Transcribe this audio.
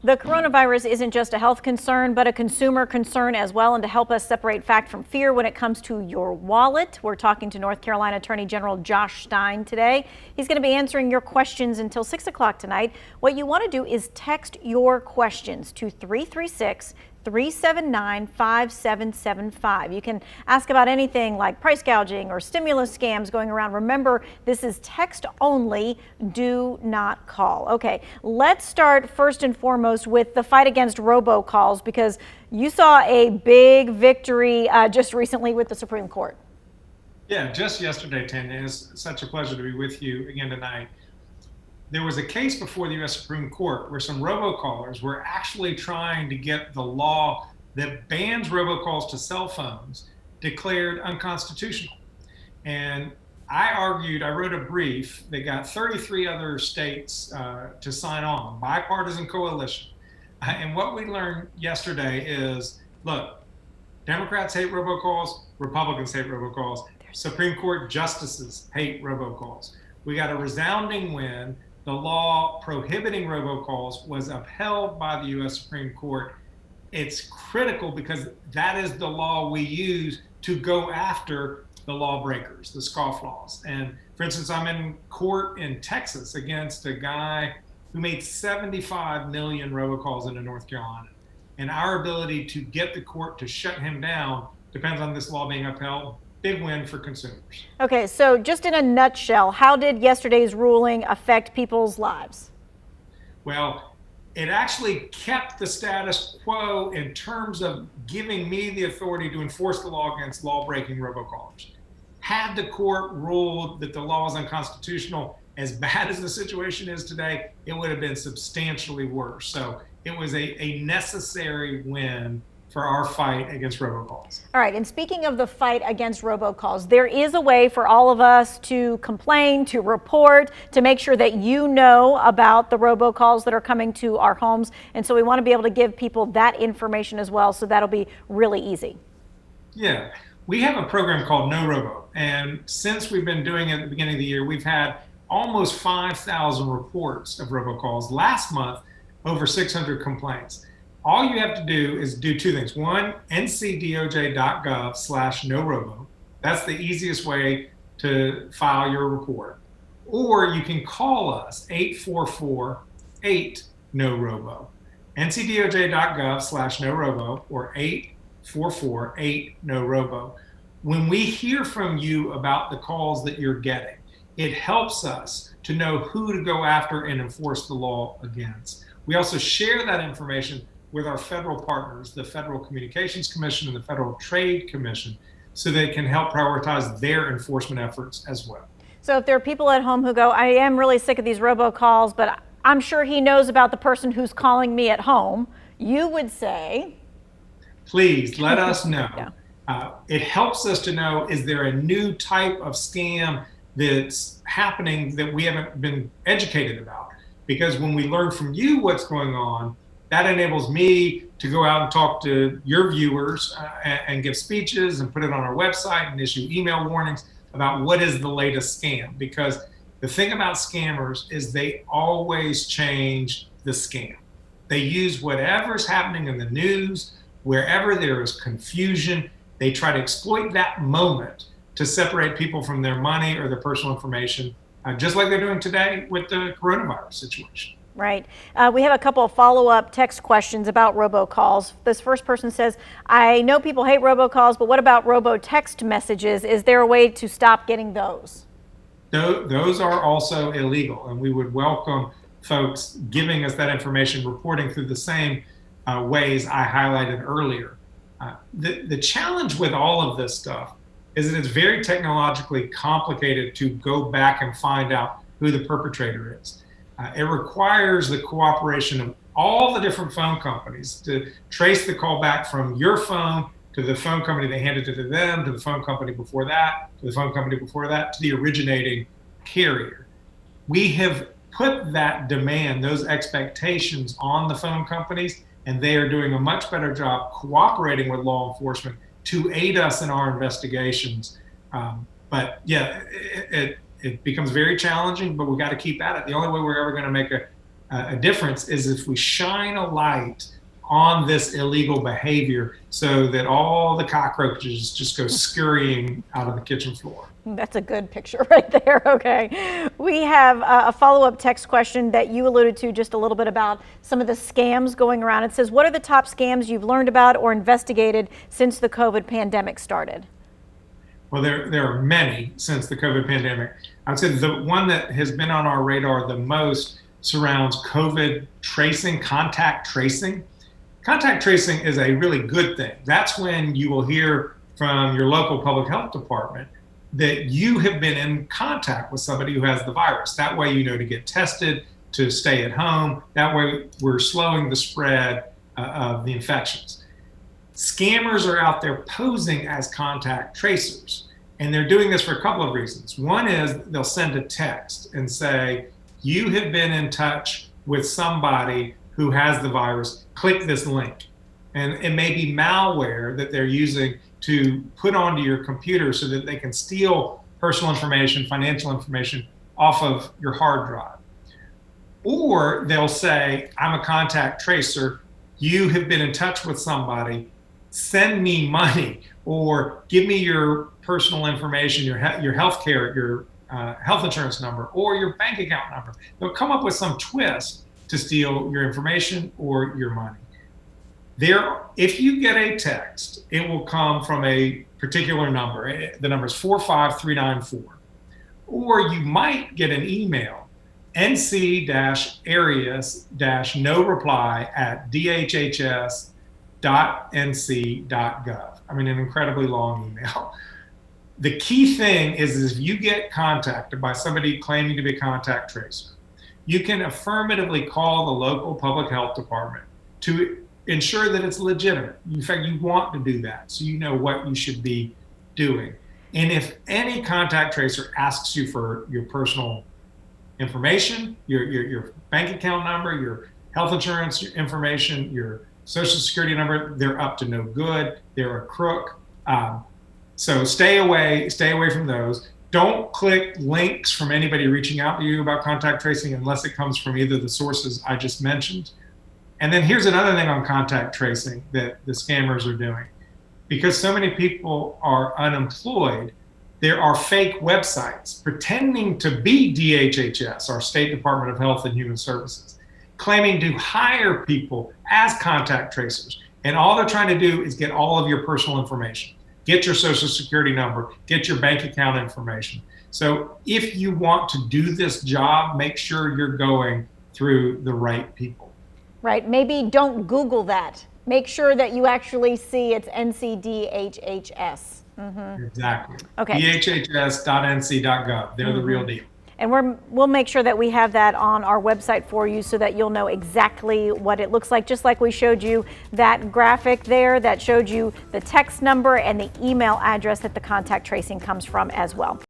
The coronavirus isn't just a health concern, but a consumer concern as well. And to help us separate fact from fear when it comes to your wallet, we're talking to North Carolina Attorney General Josh Stein today. He's going to be answering your questions until 6 o'clock tonight. What you want to do is text your questions to 336-379-5775. You can ask about anything like price gouging or stimulus scams going around. Remember, this is text only. Do not call. Okay, let's start first and foremost with the fight against robocalls, because you saw a big victory just recently with the Supreme Court. Yeah, just yesterday, Tanya. It's such a pleasure to be with you again tonight. There was a case before the U.S. Supreme Court where some robocallers were actually trying to get the law that bans robocalls to cell phones declared unconstitutional. And I wrote a brief that got 33 other states to sign on, bipartisan coalition. And what we learned yesterday is, look, Democrats hate robocalls, Republicans hate robocalls, Supreme Court justices hate robocalls. We got a resounding win. The law prohibiting robocalls was upheld by the U.S. Supreme Court. It's critical because that is the law we use to go after the lawbreakers, the scofflaws. And for instance, I'm in court in Texas against a guy who made 75 million robocalls into North Carolina. And our ability to get the court to shut him down depends on this law being upheld. Big win for consumers. Okay, so just in a nutshell, how did yesterday's ruling affect people's lives? Well, it actually kept the status quo in terms of giving me the authority to enforce the law against law-breaking robocallers. Had the court ruled that the law is unconstitutional, as bad as the situation is today, it would have been substantially worse. So it was a necessary win for our fight against robocalls. All right, and speaking of the fight against robocalls, there is a way for all of us to complain, to report, to make sure that you know about the robocalls that are coming to our homes. And so we want to be able to give people that information as well, so that'll be really easy. Yeah, we have a program called No Robo, and since we've been doing it at the beginning of the year, we've had almost 5,000 reports of robocalls. Last month, over 600 complaints. All you have to do is do two things. One, ncdoj.gov/NoRobo. That's the easiest way to file your report. Or you can call us, 844-8-NO-ROBO. ncdoj.gov/NoRobo or 844-8-NO-ROBO. When we hear from you about the calls that you're getting, it helps us to know who to go after and enforce the law against. We also share that information with our federal partners, the Federal Communications Commission and the Federal Trade Commission, so they can help prioritize their enforcement efforts as well. So if there are people at home who go, I am really sick of these robocalls, but I'm sure he knows about the person who's calling me at home, you would say, please let us know. Yeah. It helps us to know, is there a new type of scam that's happening that we haven't been educated about? Because when we learn from you what's going on, that enables me to go out and talk to your viewers and give speeches and put it on our website and issue email warnings about what is the latest scam. Because the thing about scammers is they always change the scam. They use whatever's happening in the news, wherever there is confusion, they try to exploit that moment to separate people from their money or their personal information, just like they're doing today with the coronavirus situation. Right. We have a couple of follow-up text questions about robocalls. This first person says, I know people hate robocalls, but what about robo text messages? Is there a way to stop getting those? Those are also illegal, and we would welcome folks giving us that information, reporting through the same ways I highlighted earlier. The challenge with all of this stuff is that it's very technologically complicated to go back and find out who the perpetrator is. It requires the cooperation of all the different phone companies to trace the call back from your phone to the phone company that handed it to them, to the phone company before that, to the phone company before that, to the originating carrier. We have put that demand, those expectations on the phone companies, and they are doing a much better job cooperating with law enforcement to aid us in our investigations. But yeah, it becomes very challenging, but we got to keep at it. The only way we're ever going to make a difference is if we shine a light on this illegal behavior so that all the cockroaches just go scurrying out of the kitchen floor. That's a good picture right there. Okay. We have a follow-up text question that you alluded to just a little bit about some of the scams going around. It says, what are the top scams you've learned about or investigated since the COVID pandemic started? Well, there are many since the COVID pandemic. I would say the one that has been on our radar the most surrounds COVID tracing, contact tracing. Contact tracing is a really good thing. That's when you will hear from your local public health department that you have been in contact with somebody who has the virus. That way you know to get tested, to stay at home. That way we're slowing the spread of the infections. Scammers are out there posing as contact tracers, and they're doing this for a couple of reasons. One is they'll send a text and say, you have been in touch with somebody who has the virus, click this link. And it may be malware that they're using to put onto your computer so that they can steal personal information, financial information off of your hard drive. Or they'll say, I'm a contact tracer, you have been in touch with somebody, send me money, or give me your personal information, your health care, your health insurance number, or your bank account number. They'll come up with some twist to steal your information or your money. If you get a text, it will come from a particular number. The number is 45394. Or you might get an email, nc-areas-no-reply@dhhs.nc.gov. I mean, an incredibly long email. The key thing is if you get contacted by somebody claiming to be a contact tracer, you can affirmatively call the local public health department to ensure that it's legitimate. In fact, you want to do that so you know what you should be doing. And if any contact tracer asks you for your personal information, your bank account number, your health insurance information, your social security number, they're up to no good. They're a crook. So stay away from those. Don't click links from anybody reaching out to you about contact tracing unless it comes from either the sources I just mentioned. And then here's another thing on contact tracing that the scammers are doing. Because so many people are unemployed, there are fake websites pretending to be DHHS, our State Department of Health and Human Services, claiming to hire people as contact tracers. And all they're trying to do is get all of your personal information. Get your social security number, get your bank account information. So if you want to do this job, make sure you're going through the right people. Right, maybe don't Google that. Make sure that you actually see it's NCDHHS. Mm-hmm. Exactly. Okay. dhhs.nc.gov. They're the real deal. And we'll make sure that we have that on our website for you so that you'll know exactly what it looks like, just like we showed you that graphic there that showed you the text number and the email address that the contact tracing comes from as well.